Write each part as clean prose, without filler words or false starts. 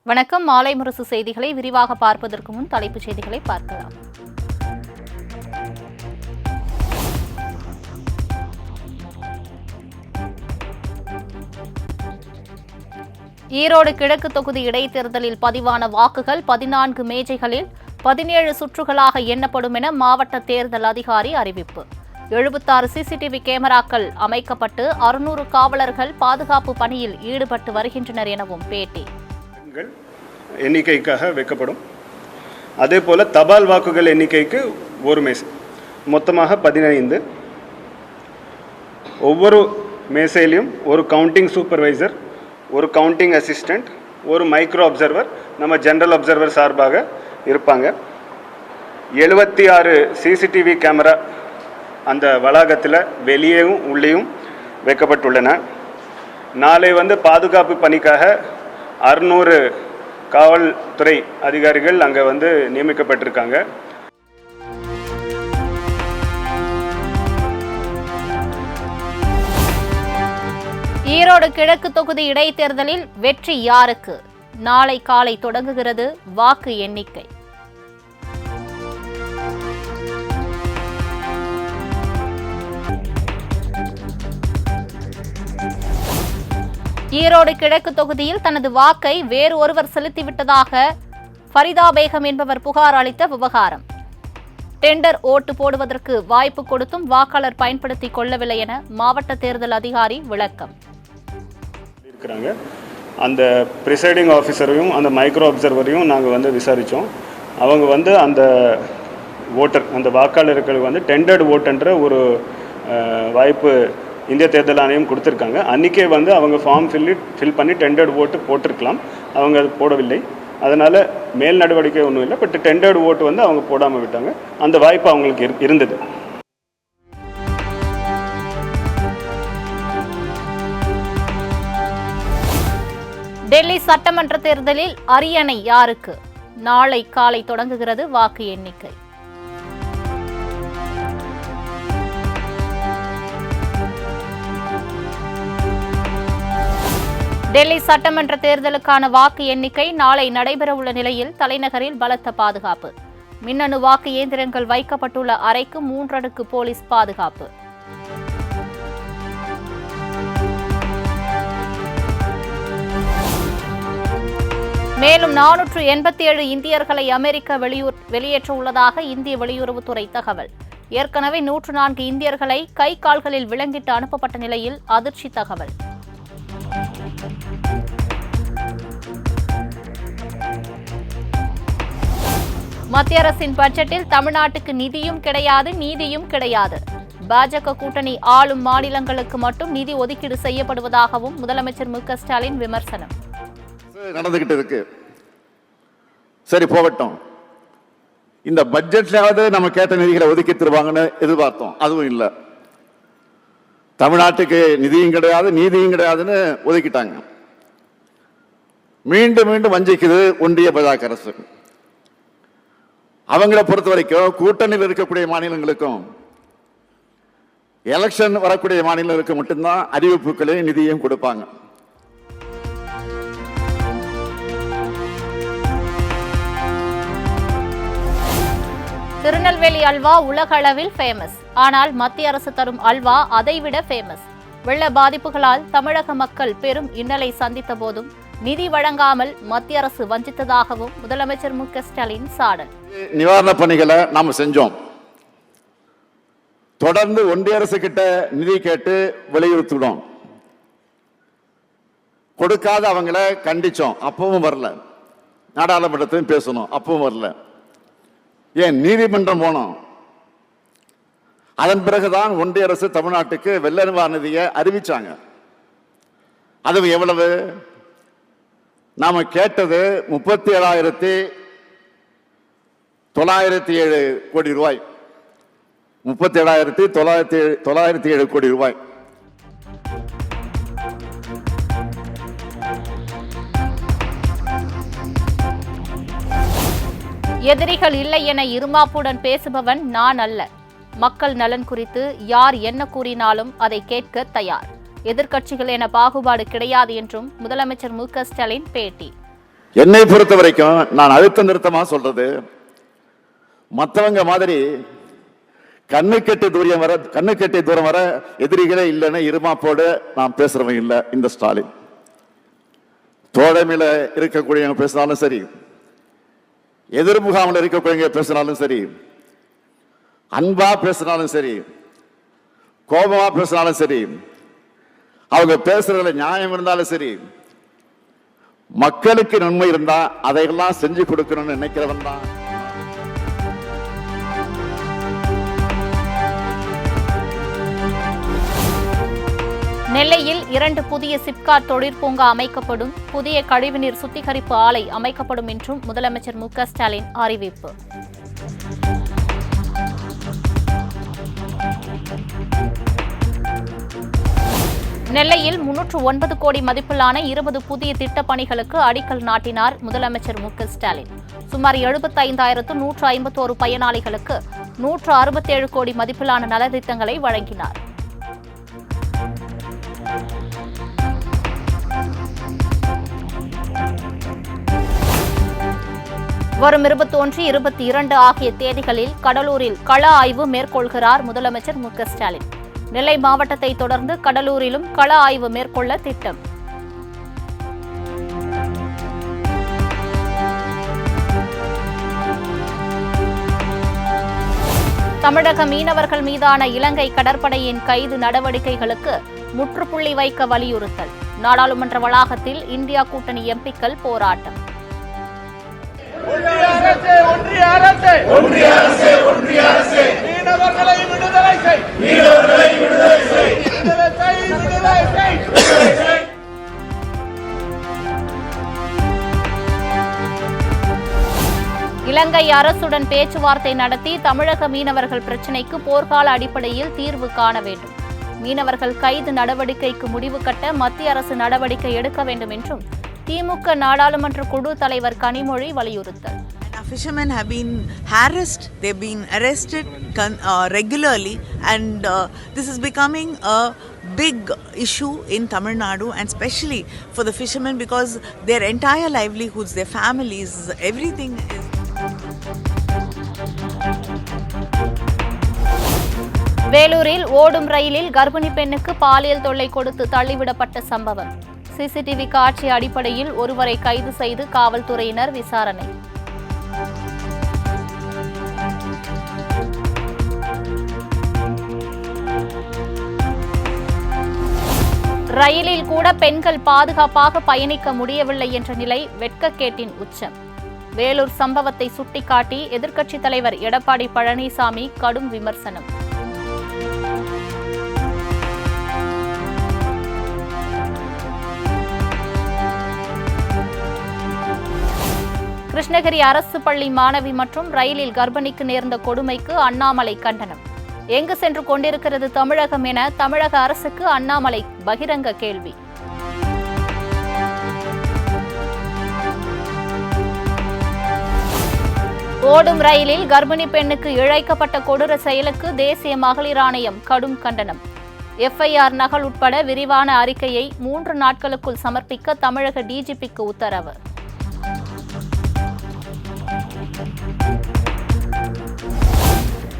வணக்கம். மாலை முரசு செய்திகளை விரிவாக பார்ப்பதற்கு முன் தலைப்புச் செய்திகளை பார்க்கலாம். ஈரோடு கிழக்கு தொகுதி இடைத்தேர்தலில் பதிவான வாக்குகள் 14 மேஜைகளில் 17 சுற்றுகளாக எண்ணப்படும் என மாவட்ட தேர்தல் அதிகாரி அறிவிப்பு. 76 சிசிடிவி கேமராக்கள் அமைக்கப்பட்டு 600 காவலர்கள் பாதுகாப்பு பணியில் ஈடுபட்டு வருகின்றனர் எனவும் பேட்டி. எண்ணிக்கைக்காக வைக்கப்படும். அதே போல் தபால் வாக்குகள் எண்ணிக்கைக்கு ஒரு மேசை, மொத்தமாக 15. ஒவ்வொரு மேசையிலையும் ஒரு கவுண்டிங் சூப்பர்வைசர், ஒரு கவுண்டிங் அசிஸ்டண்ட், ஒரு மைக்ரோ அப்சர்வர் நம்ம ஜெனரல் அப்சர்வர் சார்பாக இருப்பாங்க. 76 சிசிடிவி கேமரா அந்த வளாகத்தில் வெளியேயும் உள்ளேயும் வைக்கப்பட்டுள்ளன. நாளை பாதுகாப்பு பணிக்காக 600 காவல்துறை அதிகாரிகள் அங்கே நியமிக்கப்பட்டிருக்காங்க. ஈரோடு கிழக்கு தொகுதி இடைத்தேர்தலில் வெற்றி யாருக்கு? நாளை காலை தொடங்குகிறது வாக்கு எண்ணிக்கை. ஈரோடு கிழக்கு தொகுதியில் தனது வாக்கை வேறு ஒருவர் செலுத்திவிட்டதாக ஃபரிதா பேகம் என்பவர் புகார் அளித்த விவகாரம். டெண்டர் ஓட்டு போடுவதற்கு வாய்ப்பு கொடுத்தும் வாக்காளர் பயன்படுத்திக் கொள்ளவில்லை என மாவட்ட தேர்தல் அதிகாரி விளக்கம். அந்த பிரிசைடிங் ஆஃபீஸரையும் அந்த மைக்ரோ அப்சர்வரையும் நாங்கள் விசாரித்தோம். அவங்க அந்த ஓட்டர், அந்த வாக்காளர்களுக்கு டெண்டர்டு ஓட்டுன்ற ஒரு வாய்ப்பு இந்திய தேர்தல் ஆணையம் கொடுத்துருக்காங்க. அன்றைக்கே அவங்க ஃபார்ம் ஃபில் பண்ணி டெண்டர்டு ஓட்டு போட்டிருக்கலாம். அவங்க அது போடவில்லை. அதனால் மேல் நடவடிக்கை ஒன்றும் இல்லை. பட் டெண்டர்டு ஓட்டு அவங்க போடாமல் விட்டாங்க. அந்த வாய்ப்பு அவங்களுக்கு இருந்தது. டெல்லி சட்டமன்ற தேர்தலில் அரியணை யாருக்கு? நாளை காலை தொடங்குகிறது வாக்கு எண்ணிக்கை. டெல்லி சட்டமன்ற தேர்தலுக்கான வாக்கு எண்ணிக்கை நாளை நடைபெறவுள்ள நிலையில் தலைநகரில் பலத்த பாதுகாப்பு. மின்னணு வாக்கு இயந்திரங்கள் வைக்கப்பட்டுள்ள அறைக்கு 3 அடுக்கு போலீஸ் பாதுகாப்பு. மேலும் 487 இந்தியர்களை அமெரிக்கா வெளியேற்ற உள்ளதாக இந்திய வெளியுறவுத்துறை தகவல். ஏற்கனவே 104 இந்தியர்களை கை கால்களில் விலங்கிட்டு அனுப்பப்பட்ட நிலையில் அதிர்ச்சி தகவல். மத்திய அரசின் பட்ஜெட்டில் தமிழ்நாட்டுக்கு நிதியும் கிடையாது, நீதியும் கிடையாது. பாஜக கூட்டணி ஆளும் மாநிலங்களுக்கு மட்டும் நிதி ஒதுக்கீடு செய்யப்படுவதாகவும் முதலமைச்சர் மு.க. ஸ்டாலின் விமர்சனம். நடந்துகிட்டு இருக்கு. சரி, போகட்டும். இந்த பட்ஜெட்லயாவது நம்ம கேட்ட நிதிகளை ஒதுக்கி தருவாங்கன்னு எதிர்பார்த்தோம். அதுவும் இல்லை. தமிழ்நாட்டுக்கு நிதியும் கிடையாது, நீதியும் கிடையாதுன்னு ஒதுக்கிட்டாங்க. மீண்டும் மீண்டும் வஞ்சிக்குது ஒன்றிய பாஜக அரசு. அவங்களை பொறுத்த வரைக்கும் கூட்டணியில் இருக்கக்கூடிய மாநிலங்களுக்கும் எலெக்ஷன் வரக்கூடிய மாநிலங்களுக்கு மட்டும்தான் அறிவிப்புகளையும் நிதியும் கொடுப்பாங்க. திருநெல்வேலி அல்வா உலக அளவில் ஃபேமஸ். ஆனால் மத்திய அரசு தரும் அல்வா அதைவிட ஃபேமஸ். வெள்ள பாதிப்புகளால் தமிழக மக்கள் பெரும் இன்னலை சந்தித்த போதும் நிதி வழங்காமல் மத்திய அரசு வஞ்சித்ததாகவும் முதலமைச்சர் மு.க. ஸ்டாலின் சாடல். நிவாரண பணிகளை நாம செஞ்சோம். தொடர்ந்து ஒன்றிய அரசு கிட்ட நிதி கேட்டு வலியுறுத்தினோம். கொடுக்காத அவங்களை கண்டிச்சோம். அப்பவும் வரல. நாடாளுமன்றத்தையும் பேசணும். அப்பவும் வரல. ஏன் நீதிமன்றம் போனோம். அதன் பிறகுதான் ஒன்றிய அரசு தமிழ்நாட்டுக்கு வெள்ள நிவாரண நிதியை அறிவிச்சாங்க. அது எவ்வளவு? நாம கேட்டது 37,907 கோடி ரூபாய். 37,907 கோடி ரூபாய். எதிரிகள் இல்லை என இருமாப்புடன் பேசுபவன் நான் அல்ல. மக்கள் நலன் குறித்து யார் என்ன கூறினாலும் அதை கேட்க தயார். எதிர்க்கட்சிகள் என பாகுபாடு கிடையாது என்றும் முதலமைச்சர் மு.க. ஸ்டாலின் பேட்டி. என்னை பொறுத்த வரைக்கும் நான் அழுத்த நிறுத்தமா சொல்றது, மற்றவங்க மாதிரி கண்ணுக்கெட்டு தூரம் வர எதிரிகளே இல்லைன்னு இருமாப்போடு நான் பேசுறவன் இல்லை. இந்த ஸ்டாலின் தோழமையில இருக்கக்கூடியவங்க பேசினாலும் சரி, எதிர்முகாமில் இருக்கக்கூடியவங்க பேசினாலும் சரி, அன்பா பேசினாலும் சரி, கோபமா பேசினாலும் சரி, அவங்க பேசுறதுல நியாயம் இருந்தாலும் சரி, மக்களுக்கு நன்மை இருந்தா அதையெல்லாம் செஞ்சு கொடுக்கணும்னு நினைக்கிறவன் தான். நெல்லையில் 2 புதிய சிப்காட் தொழிற்பூங்கா அமைக்கப்படும், புதிய கழிவுநீர் சுத்திகரிப்பு ஆலை அமைக்கப்படும் என்றும் முதலமைச்சர் மு.க. ஸ்டாலின் அறிவிப்பு. நெல்லையில் 309 கோடி மதிப்பிலான 20 புதிய திட்டப் பணிகளுக்கு அடிக்கல் நாட்டினார் முதலமைச்சர் மு.க. ஸ்டாலின். சுமார் 75,151 பயனாளிகளுக்கு 167 கோடி மதிப்பிலான நலத்திட்டங்களை வழங்கினார். வரும் 21, 22 ஆகிய தேதிகளில் கடலூரில் கள ஆய்வு மேற்கொள்கிறார் முதலமைச்சர் மு.க. ஸ்டாலின். நெல்லை மாவட்டத்தை தொடர்ந்து கடலூரிலும் கள ஆய்வு மேற்கொள்ள திட்டம். தமிழக மீனவர்கள் மீதான இலங்கை கடற்படையின் கைது நடவடிக்கைகளுக்கு முற்றுப்புள்ளி வைக்க வலியுறுத்தல். நாடாளுமன்ற வளாகத்தில் இந்தியா கூட்டணி எம்பிக்கள் போராட்டம். மீனவர்களை விடுதலை செய். இலங்கை அரசுடன் பேச்சுவார்த்தை நடத்தி தமிழக மீனவர்கள் பிரச்சினைக்கு போர்க்கால அடிப்படையில் தீர்வு காண வேண்டும். மீனவர்கள் கைது நடவடிக்கைக்கு முடிவு கட்ட மத்திய அரசு நடவடிக்கை எடுக்க வேண்டும் என்றும் திமுக நாடாளுமன்ற குழு தலைவர் கனிமொழி வலியுறுத்தல். Fishermen have been harassed, they've been arrested regularly, and this is becoming a big issue in Tamil Nadu, and especially for the fishermen, because their entire livelihoods, their families, everything is. வேலூரில் ஓடும் ரயிலில் கர்ப்பிணி பெண்ணுக்கு பாலியல் தொல்லை கொடுத்து தள்ளிவிடப்பட்ட சம்பவம். CCTV காட்சி அடிப்படையில் ஒருவரை கைது செய்து காவல்துறையினர் விசாரணை. ரயிலில் கூட பெண்கள் பாதுகாப்பாக பயணிக்க முடியவில்லை என்ற நிலை வெட்கக்கேட்டின் உச்சம். வேலூர் சம்பவத்தை சுட்டிக்காட்டி எதிர்க்கட்சித் தலைவர் எடப்பாடி பழனிசாமி கடும் விமர்சனம். கிருஷ்ணகிரி அரசு பள்ளி மாணவி மற்றும் ரயிலில் கர்ப்பிணிக்கு நேர்ந்த கொடுமைக்கு அண்ணாமலை கண்டனம். எங்கு சென்று கொண்டிருக்கிறது தமிழகம் என தமிழக அரசுக்கு அண்ணாமலை பகிரங்க கேள்வி. ஓடும் ரயிலில் கர்ப்பிணி பெண்ணுக்கு இழைக்கப்பட்ட கொடூர செயலுக்கு தேசிய மகளிர் ஆணையம் கடும் கண்டனம். எஃப்ஐஆர் நகல் உட்பட விரிவான அறிக்கையை 3 நாட்களுக்குள் சமர்ப்பிக்க தமிழக டிஜிபிக்கு உத்தரவு.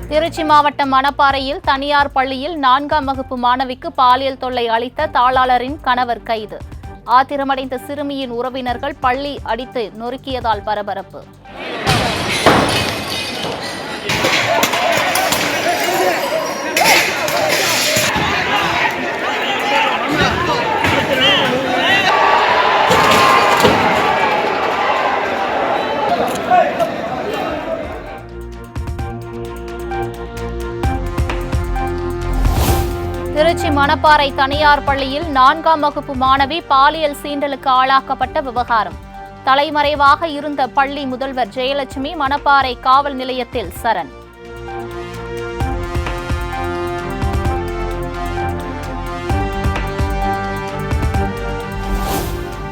திருச்சி மாவட்டம் மணப்பாறையில் தனியார் பள்ளியில் 4ஆம் வகுப்பு மாணவிக்கு பாலியல் தொல்லை அளித்த தாளாளரின் கணவர் கைது. ஆத்திரமடைந்த சிறுமியின் உறவினர்கள் பள்ளி அடித்து நொறுக்கியதால் பரபரப்பு. திருச்சி மணப்பாறை தனியார் பள்ளியில் 4ஆம் வகுப்பு மாணவி பாலியல் சீண்டலுக்கு ஆளாக்கப்பட்ட விவகாரம். தலைமறைவாக இருந்த பள்ளி முதல்வர் ஜெயலட்சுமி மணப்பாறை காவல் நிலையத்தில் சரண்.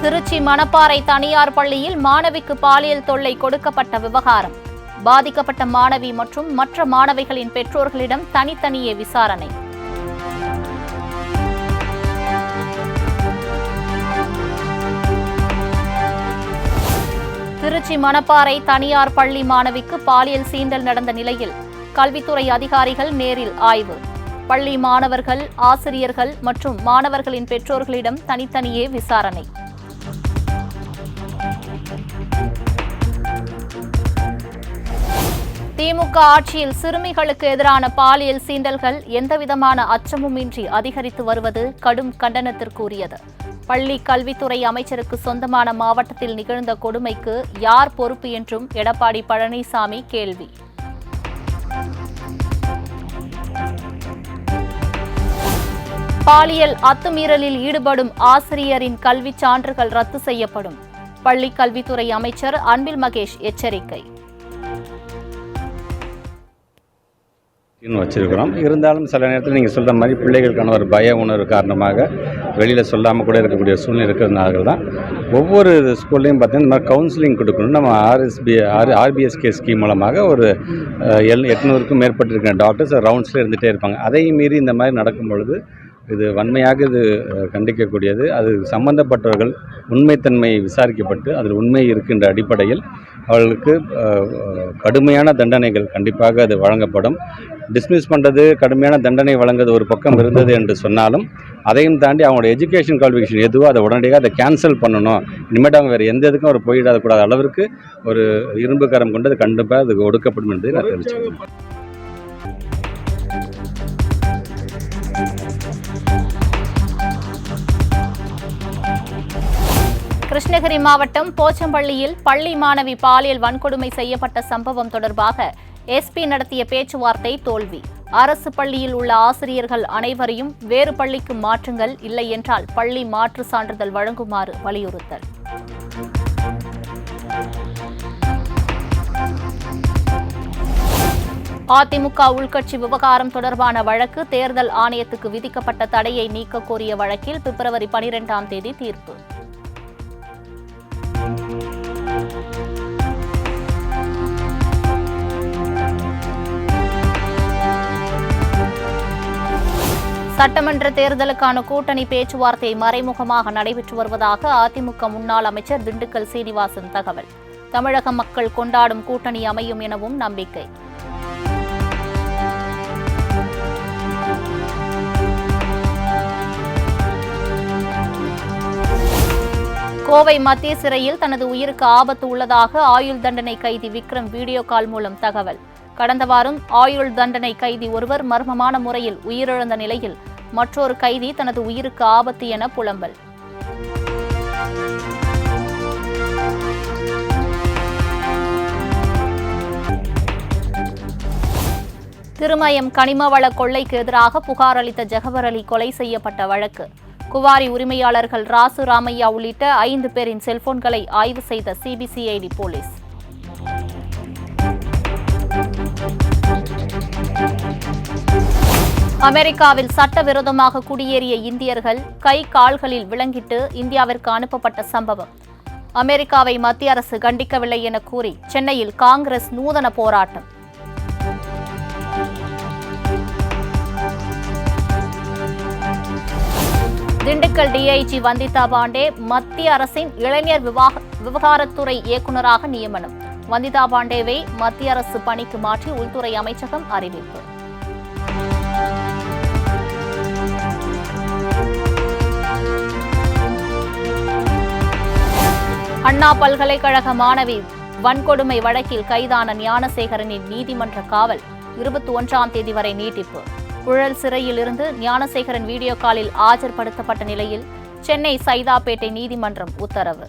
திருச்சி மணப்பாறை தனியார் பள்ளியில் மாணவிக்கு பாலியல் தொல்லை கொடுக்கப்பட்ட விவகாரம். பாதிக்கப்பட்ட மாணவி மற்றும் மற்ற மாணவிகளின் பெற்றோர்களிடம் தனித்தனியே விசாரணை. திருச்சி மணப்பாறை தனியார் பள்ளி மாணவிக்கு பாலியல் சீண்டல் நடந்த நிலையில் கல்வித்துறை அதிகாரிகள் நேரில் ஆய்வு. பள்ளி மாணவர்கள், ஆசிரியர்கள் மற்றும் மாணவர்களின் பெற்றோர்களிடம் தனித்தனியே விசாரணை. திமுக ஆட்சியில் சிறுமிகளுக்கு எதிரான பாலியல் சீண்டல்கள் எந்தவிதமான அச்சமுமின்றி அதிகரித்து வருவது கடும் கண்டனத்திற்குரியது. பள்ளி கல்வித்துறை அமைச்சருக்கு சொந்தமான மாவட்டத்தில் நிகழ்ந்த கொடுமைக்கு யார் பொறுப்பு என்றும் எடப்பாடி பழனிசாமி கேள்வி. பாலியல் அத்துமீறலில் ஈடுபடும் ஆசிரியரின் கல்விச் சான்றுகள் ரத்து செய்யப்படும். பள்ளி கல்வித்துறை அமைச்சர் அன்பில் மகேஷ் எச்சரிக்கை. வச்சிருக்கிறோம். இருந்தாலும் சில நேரத்தில் நீங்கள் சொல்கிற மாதிரி பிள்ளைகளுக்கான ஒரு பய உணர்வு காரணமாக வெளியில் சொல்லாமல் கூட இருக்கக்கூடிய சூழ்நிலை இருக்கிறதுனால தான் ஒவ்வொரு ஸ்கூல்லையும் பார்த்தீங்கன்னா இந்த மாதிரி கவுன்சிலிங் கொடுக்கணும். நம்ம ஆர்பிஎஸ்கே ஸ்கீம் மூலமாக ஒரு 800க்கும் மேற்பட்டிருக்கிற டாக்டர்ஸ் ரவுண்ட்ஸில் இருந்துகிட்டே இருப்பாங்க. அதையும் மீறி இந்த மாதிரி நடக்கும் பொழுது இது வன்மையாக இது கண்டிக்கக்கூடியது. அது சம்பந்தப்பட்டவர்கள் உண்மைத்தன்மை விசாரிக்கப்பட்டு அதில் உண்மை இருக்கின்ற அடிப்படையில் அவர்களுக்கு கடுமையான தண்டனைகள் கண்டிப்பாக அது வழங்கப்படும். டிஸ்மிஸ் பண்ணுறது, கடுமையான தண்டனை வழங்குறது ஒரு பக்கம் இருந்தது என்று சொன்னாலும் அதையும் தாண்டி அவங்களோட எஜுகேஷன் குவாலிஃபிகேஷன் எதுவோ அதை உடனடியாக அதை கேன்சல் பண்ணணும். இனிமேட்டு அவங்க வேறு எந்த இதுக்கும் அவர் போயிடாதக்கூடாத அளவிற்கு ஒரு இரும்பு கரம் கொண்டு அது கண்டிப்பாக அது ஒடுக்கப்படும் என்பதை நான் தெரிவிச்சுக்கிறேன். கிருஷ்ணகிரி மாவட்டம் போச்சம்பள்ளியில் பள்ளி மாணவி பாலியல் வன்கொடுமை செய்யப்பட்ட சம்பவம் தொடர்பாக எஸ்பி நடத்திய பேச்சுவார்த்தை தோல்வி. அரசு பள்ளியில் உள்ள ஆசிரியர்கள் அனைவரையும் வேறு பள்ளிக்கு மாற்றுங்கள், இல்லை என்றால் பள்ளி மாற்று சான்றிதழ் வழங்குமாறு வலியுறுத்தல். அதிமுக உள்கட்சி விவகாரம் தொடர்பான வழக்கு தேர்தல் ஆணையத்துக்கு விதிக்கப்பட்ட தடையை நீக்க கோரிய வழக்கில் பிப்ரவரி 12ஆம் தேதி தீர்ப்பு. சட்டமன்ற தேர்தலுக்கான கூட்டணி பேச்சுவார்த்தை மறைமுகமாக நடைபெற்று வருவதாக அதிமுக முன்னாள் அமைச்சர் திண்டுக்கல் சீனிவாசன் தகவல். தமிழக மக்கள் கொண்டாடும் கூட்டணி அமையும் எனவும் நம்பிக்கை. கோவை மத்திய சிறையில் தனது உயிருக்கு ஆபத்து உள்ளதாக ஆயுள் தண்டனை கைதி விக்ரம் வீடியோ கால் மூலம் தகவல். கடந்த வாரம் ஆயுள் தண்டனை கைதி ஒருவர் மர்மமான முறையில் உயிரிழந்த நிலையில் மற்றொரு கைதி தனது உயிருக்கு ஆபத்து என புலம்பல். திருமயம் கனிமவள கொள்ளைக்கு எதிராக புகார் அளித்த ஜெகவர் அலி கொலை செய்யப்பட்ட வழக்கு. குவாரி உரிமையாளர்கள் ராசு ராமையா உள்ளிட்ட 5 பேரின் செல்போன்களை ஆய்வு செய்த சிபிசிஐடி போலீஸ். அமெரிக்காவில் சட்டவிரோதமாக குடியேறிய இந்தியர்கள் கை கால்களில் விலங்கிட்டு இந்தியாவிற்கு அனுப்பப்பட்ட சம்பவம். அமெரிக்காவை மத்திய அரசு கண்டிக்கவில்லை என கூறி சென்னையில் காங்கிரஸ் நூதன போராட்டம். திண்டுக்கல் டிஐஜி வந்திதா பாண்டே மத்திய அரசின் இளைஞர் விவகாரத்துறை இயக்குநராக நியமனம். வந்திதா பாண்டேவை மத்திய அரசு பணிக்கு மாற்றி உள்துறை அமைச்சகம் அறிவிப்பு. அண்ணா பல்கலைக்கழக மாணவி வன்கொடுமை வழக்கில் கைதான ஞானசேகரனின் நீதிமன்ற காவல் 21ஆம் தேதி வரை நீட்டிப்பு. புழல் சிறையில் இருந்து ஞானசேகரன் வீடியோ காலில் ஆஜர்படுத்தப்பட்ட நிலையில் சென்னை சைதாப்பேட்டை நீதிமன்றம் உத்தரவு.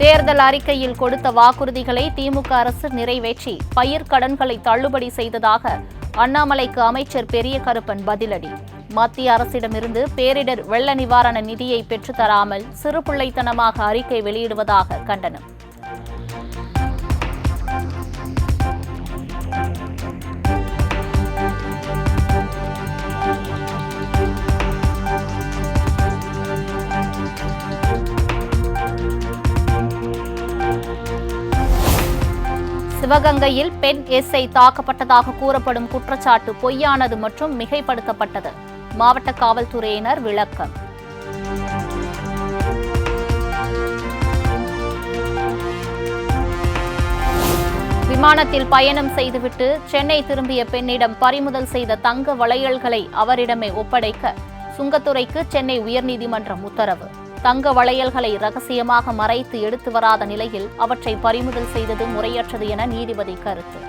தேர்தல் அறிக்கையில் கொடுத்த வாக்குறுதிகளை திமுக அரசு நிறைவேற்றி பயிர்க்கடன்களை தள்ளுபடி செய்ததாக அண்ணாமலைக்கு அமைச்சர் பெரிய கருப்பன் பதிலடி. மத்திய அரசிடமிருந்து பேரிடர் வெள்ள நிவாரண நிதியை பெற்றுத்தராமல் சிறுபிள்ளைத்தனமாக அறிக்கை வெளியிடுவதாக கண்டனம். சிவகங்கையில் பெண் எஸ்ஐ தாக்கப்பட்டதாக கூறப்படும் குற்றச்சாட்டு பொய்யானது மற்றும் மிகைப்படுத்தப்பட்டது. மாவட்ட காவல்துறையினர் விளக்கம். விமானத்தில் பயணம் செய்துவிட்டு சென்னை திரும்பிய பெண்ணிடம் பறிமுதல் செய்த தங்க வளையல்களை அவரிடமே ஒப்படைக்க சுங்கத்துறைக்கு சென்னை உயர்நீதிமன்றம் உத்தரவு. தங்க வளையல்களை ரகசியமாக மறைத்து எடுத்து வராத நிலையில் அவற்றை பறிமுதல் செய்தது முறையற்றது என நீதிபதி கருத்து.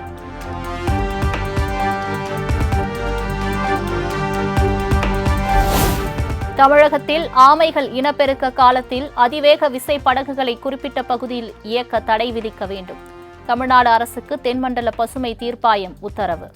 தமிழகத்தில் ஆமைகள் இனப்பெருக்க காலத்தில் அதிவேக விசை படகுகளை குறிப்பிட்ட பகுதியில் இயக்க தடை விதிக்க வேண்டும். தமிழ்நாடு அரசுக்கு தென்மண்டல பசுமை தீர்ப்பாயம் உத்தரவு.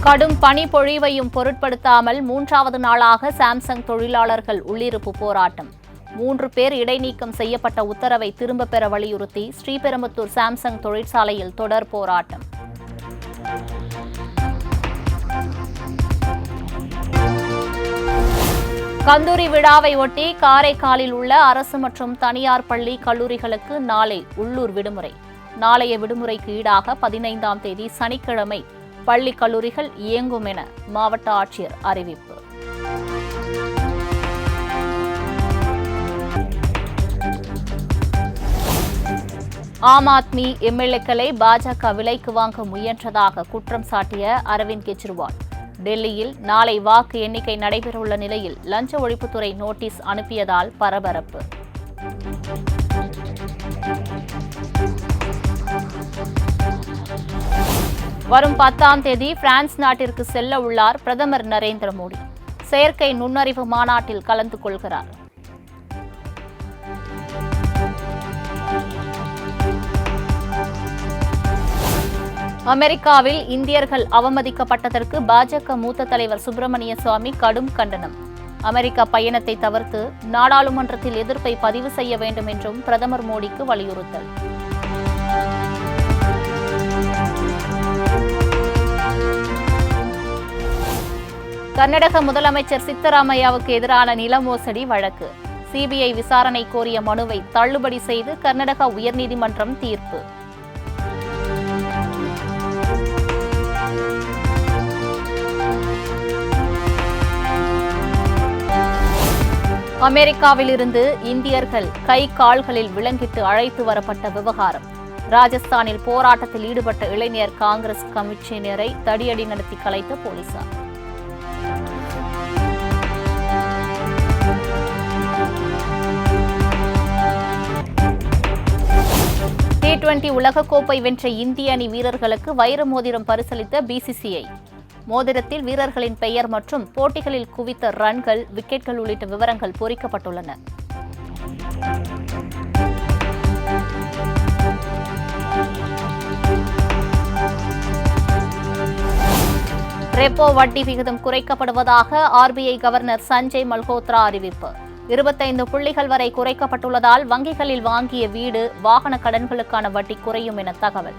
கடும் பனிப்பொழிவையும் பொருட்படுத்தாமல் 3வது நாளாக சாம்சங் தொழிலாளர்கள் உள்ளிருப்பு போராட்டம். 3 பேர் இடைநீக்கம் செய்யப்பட்ட உத்தரவை திரும்பப் பெற வலியுறுத்தி ஸ்ரீபெரும்புத்தூர் சாம்சங் தொழிற்சாலையில் தொடர் போராட்டம். கந்தூரி விழாவை ஒட்டி காரைக்காலில் உள்ள அரசு மற்றும் தனியார் பள்ளி கல்லூரிகளுக்கு நாளை உள்ளூர் விடுமுறை. நாளைய விடுமுறைக்கு ஈடாக 15ஆம் தேதி சனிக்கிழமை பள்ளி கல்லூரிகள் இயங்கும் என மாவட்ட ஆட்சியர் அறிவிப்பு. ஆம் ஆத்மி எம்எல்ஏக்களை பாஜக விலைக்கு வாங்க முயன்றதாக குற்றம் சாட்டிய அரவிந்த் கெஜ்ரிவால் டெல்லியில் நாளை வாக்கு எண்ணிக்கை நடைபெறவுள்ள நிலையில் லஞ்ச ஒழிப்புத்துறை நோட்டீஸ் அனுப்பியதால் பரபரப்பு. வரும் 10ஆம் தேதி பிரான்ஸ் நாட்டிற்கு செல்ல உள்ளார் பிரதமர் நரேந்திர மோடி. செயற்கை நுண்ணறிவு மாநாட்டில் கலந்து கொள்கிறார். அமெரிக்காவில் இந்தியர்கள் அவமதிக்கப்பட்டதற்கு பாஜக மூத்த தலைவர் சுப்பிரமணிய சுவாமி கடும் கண்டனம். அமெரிக்க பயணத்தை தவிர்த்து நாடாளுமன்றத்தில் எதிர்ப்பை பதிவு செய்ய வேண்டும் என்றும் பிரதமர் மோடிக்கு வலியுறுத்தல். கர்நாடக முதலமைச்சர் சித்தராமையாவுக்கு எதிரான நில மோசடி வழக்கு. சிபிஐ விசாரணை கோரிய மனுவை தள்ளுபடி செய்து கர்நாடக உயர்நீதிமன்றம் தீர்ப்பு. அமெரிக்காவிலிருந்து இந்தியர்கள் கை கால்களில் விலங்கிட்டு அழைத்து வரப்பட்ட விவகாரம். ராஜஸ்தானில் போராட்டத்தில் ஈடுபட்ட இளைஞர் காங்கிரஸ் கமிஷனரை தடியடி நடத்தி கலைத்த போலீசார். T20 உலகக்கோப்பை வென்ற இந்திய அணி வீரர்களுக்கு வைர மோதிரம் பரிசளித்த பிசிசிஐ. மோதிரத்தில் வீரர்களின் பெயர் மற்றும் போட்டிகளில் குவித்த ரன்கள், விக்கெட்கள் உள்ளிட்ட விவரங்கள் பொறிக்கப்பட்டுள்ளன. ரெப்போ வட்டி விகிதம் குறைக்கப்படுவதாக ஆர்பிஐ கவர்னர் சஞ்சய் மல்ஹோத்ரா அறிவிப்பு. 25 புள்ளிகள் வரை குறைக்கப்பட்டுள்ளதால் வங்கிகளில் வாங்கிய வீடு, வாகன கடன்களுக்கான வட்டி குறையும் என தகவல்.